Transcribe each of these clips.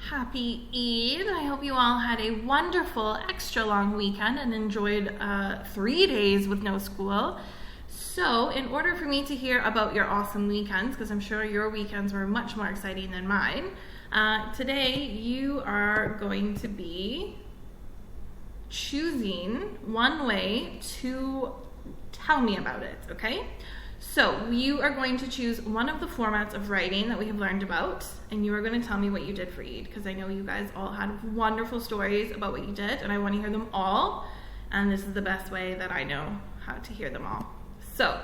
Happy Eid. I hope you all had a wonderful extra long weekend and enjoyed 3 days with no school. So in order for me to hear about your awesome weekends, because I'm sure your weekends were much more exciting than mine, today you are going to be choosing one way to tell me about it, okay? So you are going to choose one of the formats of writing that we have learned about, and you are going to tell me what you did for Eid, because I know you guys all had wonderful stories about what you did, and I want to hear them all, and this is the best way that I know how to hear them all. So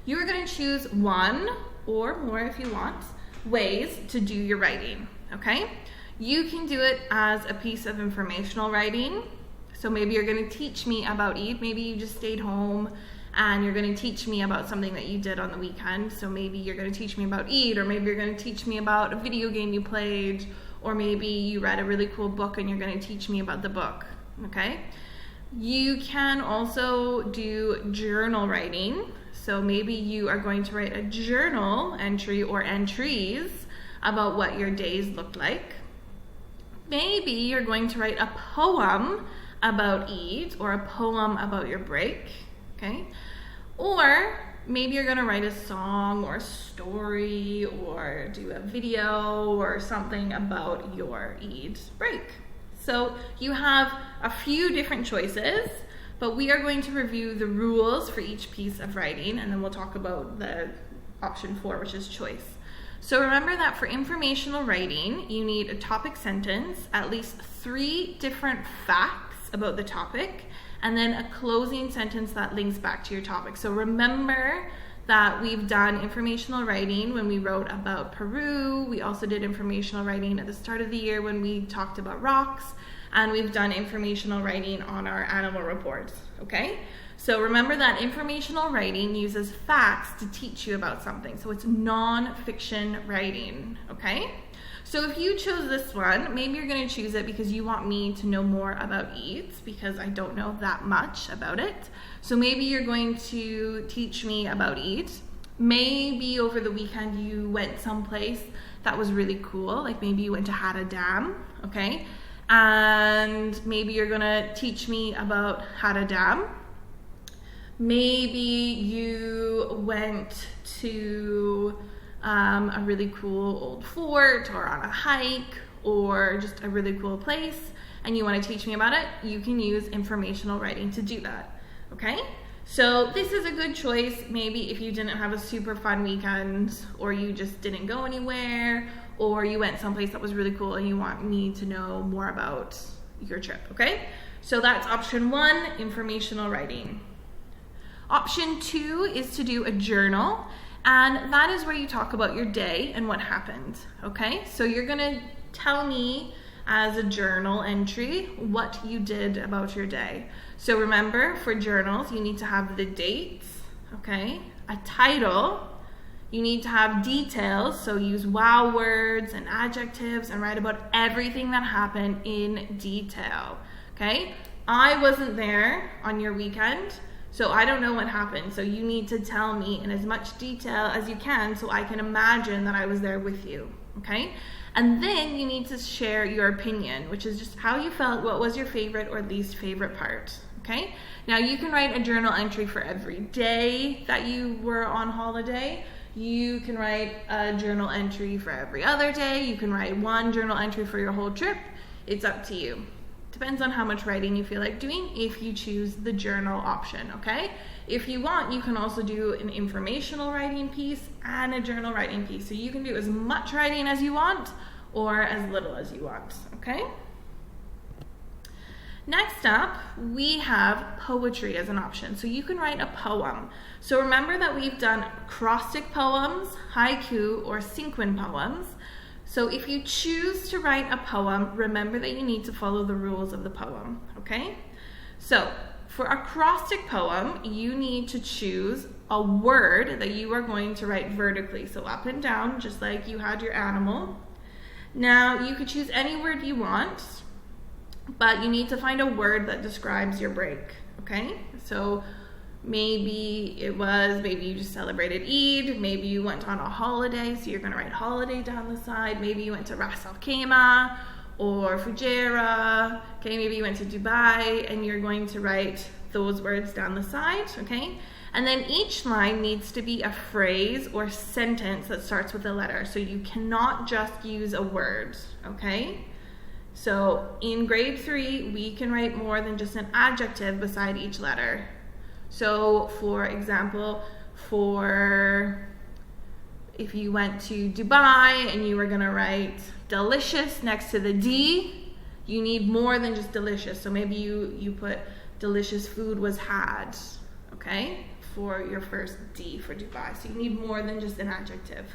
you are going to choose one or more, if you want, ways to do your writing, okay? You can do it as a piece of informational writing. So maybe you're going to teach me about Eid. Maybe you just stayed home and you're going to teach me about something that you did on the weekend. So maybe you're going to teach me about Eid, or maybe you're going to teach me about a video game you played, or maybe you read a really cool book and you're going to teach me about the book, okay? You can also do journal writing. So maybe you are going to write a journal entry or entries about what your days looked like. Maybe you're going to write a poem about Eid, or a poem about your break, okay? Or maybe you're gonna write a song or a story or do a video or something about your Eid break. So you have a few different choices, but we are going to review the rules for each piece of writing, and then we'll talk about the option 4, which is choice. So remember that for informational writing, you need a topic sentence, at least 3 different facts about the topic, and then a closing sentence that links back to your topic. So remember that we've done informational writing when we wrote about Peru. We also did informational writing at the start of the year when we talked about rocks, and we've done informational writing on our animal reports, okay? So remember that informational writing uses facts to teach you about something. So it's non-fiction writing, okay? So if you chose this one, maybe you're going to choose it because you want me to know more about Eid, because I don't know that much about it. So maybe you're going to teach me about Eid. Maybe over the weekend you went someplace that was really cool, like maybe you went to Hada Dam, okay? And maybe you're going to teach me about Hada Dam. Maybe you went to a really cool old fort, or on a hike, or just a really cool place, and you want to teach me about it. You can use informational writing to do that, okay? So this is a good choice maybe if you didn't have a super fun weekend, or you just didn't go anywhere, or you went someplace that was really cool and you want me to know more about your trip, okay? So that's option 1, informational writing. Option 2 is to do a journal, and that is where you talk about your day and what happened, okay? So you're gonna tell me as a journal entry what you did about your day. So remember, for journals, you need to have the dates, okay? A title. You need to have details, so use wow words and adjectives and write about everything that happened in detail, okay? I wasn't there on your weekend, so I don't know what happened. So you need to tell me in as much detail as you can so I can imagine that I was there with you, okay? And then you need to share your opinion, which is just how you felt, what was your favorite or least favorite part, okay? Now you can write a journal entry for every day that you were on holiday. You can write a journal entry for every other day. You can write one journal entry for your whole trip. It's up to you. Depends on how much writing you feel like doing if you choose the journal option, okay? If you want, you can also do an informational writing piece and a journal writing piece. So you can do as much writing as you want or as little as you want, okay? Next up, we have poetry as an option. So you can write a poem. So remember that we've done acrostic poems, haiku, or cinquin poems. So if you choose to write a poem, remember that you need to follow the rules of the poem, okay? So for acrostic poem, you need to choose a word that you are going to write vertically. So up and down, just like you had your animal. Now you could choose any word you want, but you need to find a word that describes your break, okay? So Maybe you just celebrated Eid. Maybe you went on a holiday, so you're going to write holiday down the side. Maybe you went to Ras Al Khaimah or Fujairah. Okay, maybe you went to Dubai, and you're going to write those words down the side. Okay, and then each line needs to be a phrase or sentence that starts with a letter. So you cannot just use a word. Okay. So in grade 3, we can write more than just an adjective beside each letter. So for example, if you went to Dubai and you were going to write delicious next to the D, you need more than just delicious. So maybe you put delicious food was had, okay, for your first D for Dubai. So you need more than just an adjective.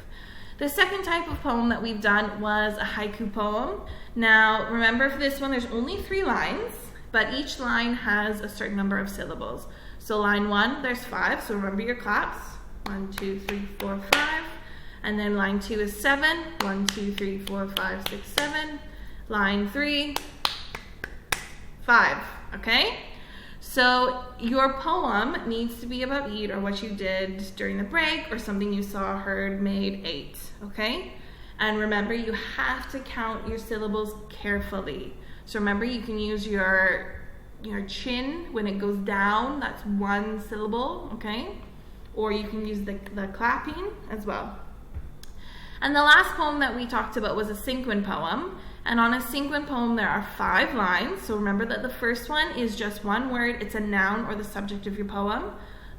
The second type of poem that we've done was a haiku poem. Now, remember for this one, there's only 3 lines, but each line has a certain number of syllables. So line 1, there's 5, so remember your claps. 1, 2, 3, 4, 5. And then line 2 is 7. 1, 2, 3, 4, 5, 6, 7. Line 3, 5, okay? So your poem needs to be about Eid or what you did during the break or something you saw, heard, made, ate, okay? And remember, you have to count your syllables carefully. So remember, you can use your chin when it goes down, that's 1 syllable, okay? Or you can use the clapping as well. And the last poem that we talked about was a sequin poem. And on a sequin poem, there are 5 lines. So remember that the first one is just 1 word. It's a noun or the subject of your poem.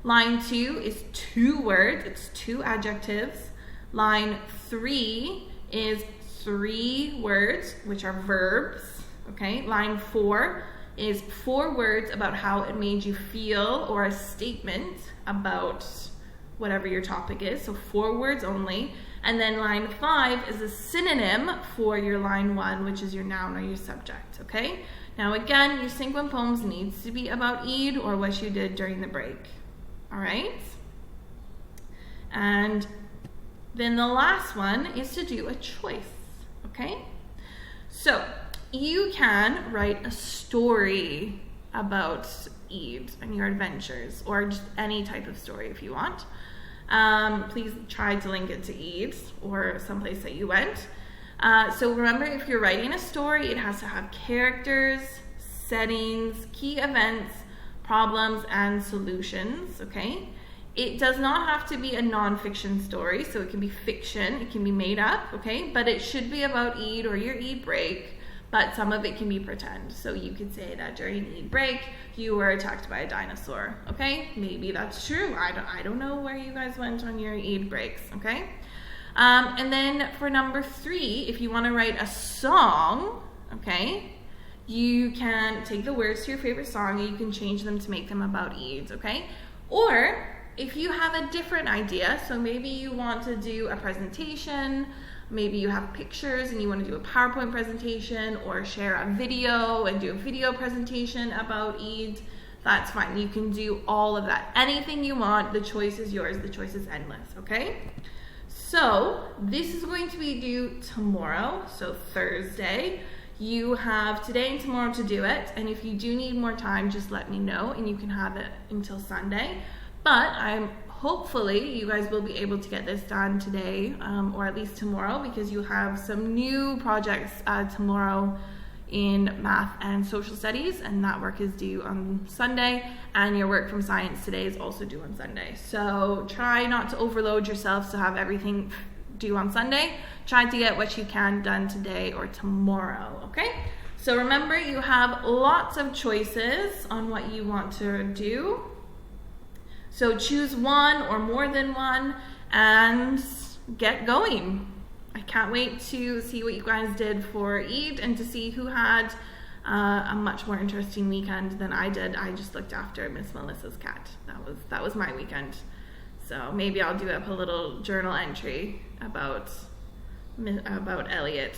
Line 2 is 2 words. It's 2 adjectives. Line 3 is 3 words, which are verbs. Okay. Line 4 is 4 words about how it made you feel or a statement about whatever your topic is. So 4 words only. And then line 5 is a synonym for your line 1, which is your noun or your subject, okay? Now again, your sequin poems needs to be about Eid or what you did during the break, all right? And then the last one is to do a choice, okay? So you can write a story about Eid and your adventures, or just any type of story if you want. Please try to link it to Eid or someplace that you went. So remember, if you're writing a story, it has to have characters, settings, key events, problems, and solutions, okay? It does not have to be a non-fiction story, so it can be fiction, it can be made up, okay? But it should be about Eid or your Eid break, but some of it can be pretend. So you could say that during Eid break, you were attacked by a dinosaur, okay? Maybe that's true. I don't know where you guys went on your Eid breaks, okay? And then for number 3, if you want to write a song, okay, you can take the words to your favorite song and you can change them to make them about Eid, okay? Or if you have a different idea, so maybe you want to do a presentation, maybe you have pictures and you want to do a PowerPoint presentation or share a video and do a video presentation about Eid, that's fine. You can do all of that. Anything you want, the choice is yours. The choice is endless, okay? So this is going to be due tomorrow, so Thursday. You have today and tomorrow to do it, and if you do need more time, just let me know and you can have it until Sunday. But hopefully you guys will be able to get this done today, or at least tomorrow, because you have some new projects tomorrow in math and social studies, and that work is due on Sunday, and your work from science today is also due on Sunday. So try not to overload yourself to have everything due on Sunday. Try to get what you can done today or tomorrow, okay? So remember, you have lots of choices on what you want to do. So choose one or more than one and get going. I can't wait to see what you guys did for Eid and to see who had a much more interesting weekend than I did. I just looked after Miss Melissa's cat. That was my weekend. So maybe I'll do up a little journal entry about Elliot